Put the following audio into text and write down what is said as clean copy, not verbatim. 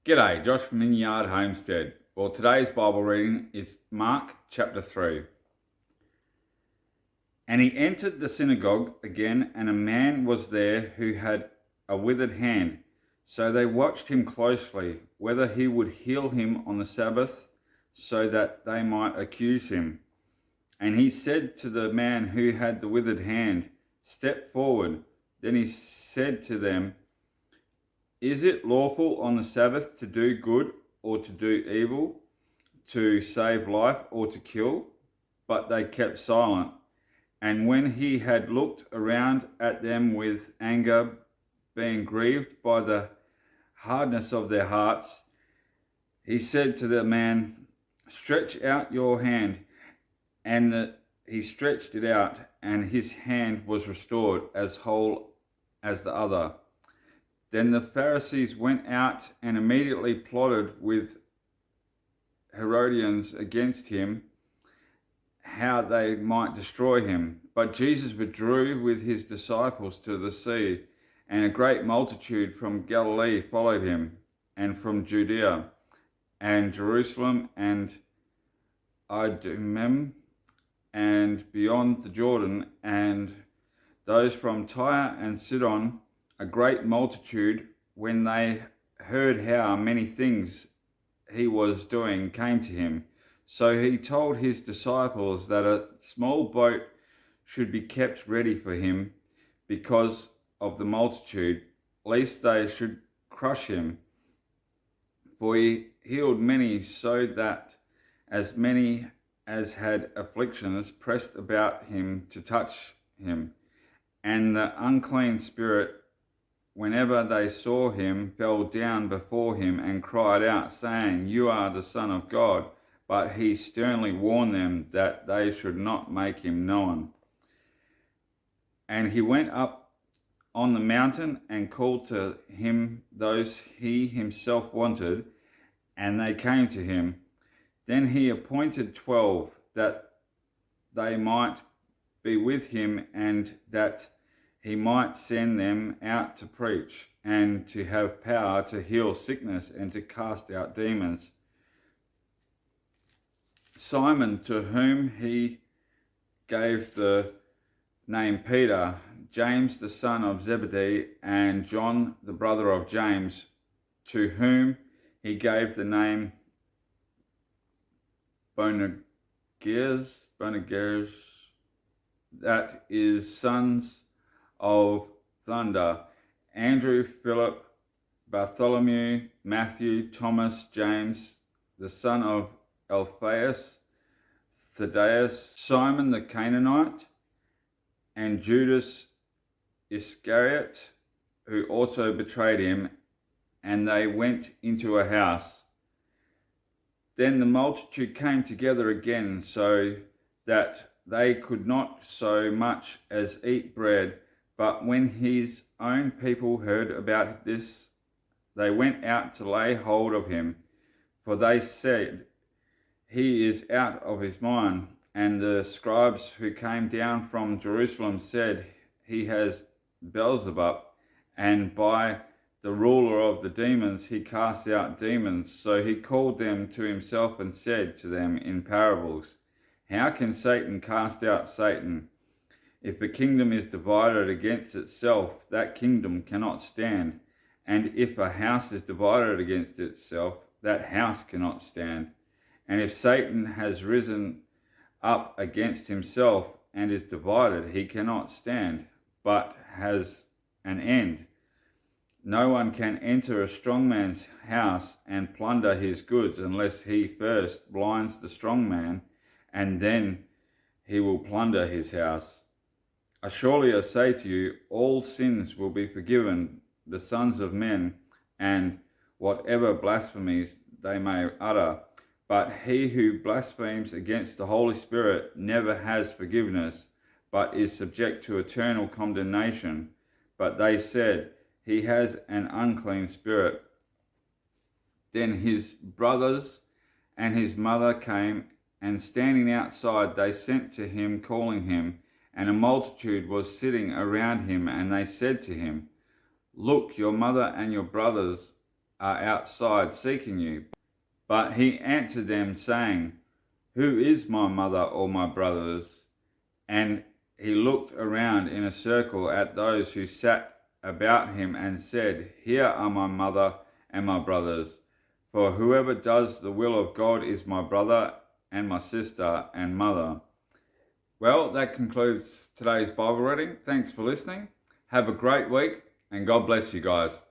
G'day, Josh from In Yard Homestead. Well, today's Bible reading is Mark chapter 3. And he entered the synagogue again, and a man was there who had a withered hand. So they watched him closely, whether he would heal him on the Sabbath, so that they might accuse him. And he said to the man who had the withered hand, "Step forward." Then he said to them, "Is it lawful on the Sabbath to do good or to do evil, to save life or to kill?" But they kept silent. And when he had looked around at them with anger, being grieved by the hardness of their hearts, he said to the man, "Stretch out your hand." And he stretched it out, and his hand was restored as whole as the other. Then the Pharisees went out and immediately plotted with Herodians against him, how they might destroy him. But Jesus withdrew with his disciples to the sea, and a great multitude from Galilee followed him, and from Judea and Jerusalem and Idumea and beyond the Jordan, and those from Tyre and Sidon. A great multitude, when they heard how many things he was doing, came to him. So he told his disciples that a small boat should be kept ready for him because of the multitude, lest they should crush him. For he healed many, so that as many as had afflictions pressed about him to touch him. And the unclean spirit, whenever they saw him, fell down before him and cried out, saying, "You are the Son of God." But he sternly warned them that they should not make him known. And he went up on the mountain and called to him those he himself wanted, and they came to him. Then he appointed 12, that they might be with him, and that he might send them out to preach, and to have power to heal sickness and to cast out demons. Simon, to whom he gave the name Peter, James the son of Zebedee, and John the brother of James, to whom he gave the name Boanerges, that is, sons of thunder, Andrew, Philip, Bartholomew, Matthew, Thomas, James, the son of Alphaeus, Thaddeus, Simon the Canaanite, and Judas Iscariot, who also betrayed him. And they went into a house. Then the multitude came together again, so that they could not so much as eat bread. But when his own people heard about this, they went out to lay hold of him, for they said, "He is out of his mind." And the scribes who came down from Jerusalem said, "He has Beelzebub, and by the ruler of the demons he casts out demons." So he called them to himself and said to them in parables, "How can Satan cast out Satan? If a kingdom is divided against itself, that kingdom cannot stand. And if a house is divided against itself, that house cannot stand. And if Satan has risen up against himself and is divided, he cannot stand, but has an end. No one can enter a strong man's house and plunder his goods unless he first blinds the strong man, and then he will plunder his house. Surely I say to you, all sins will be forgiven the sons of men, and whatever blasphemies they may utter. But he who blasphemes against the Holy Spirit never has forgiveness, but is subject to eternal condemnation. But they said, "He has an unclean spirit." Then his brothers and his mother came, and standing outside they sent to him, calling him. And a multitude was sitting around him, and they said to him, "Look, your mother and your brothers are outside seeking you. But he answered them, saying, Who is my mother or my brothers? And he looked around in a circle at those who sat about him and said, Here are my mother and my brothers. For whoever does the will of God is my brother and my sister and mother. Well, that concludes today's Bible reading. Thanks for listening. Have a great week, and God bless you guys.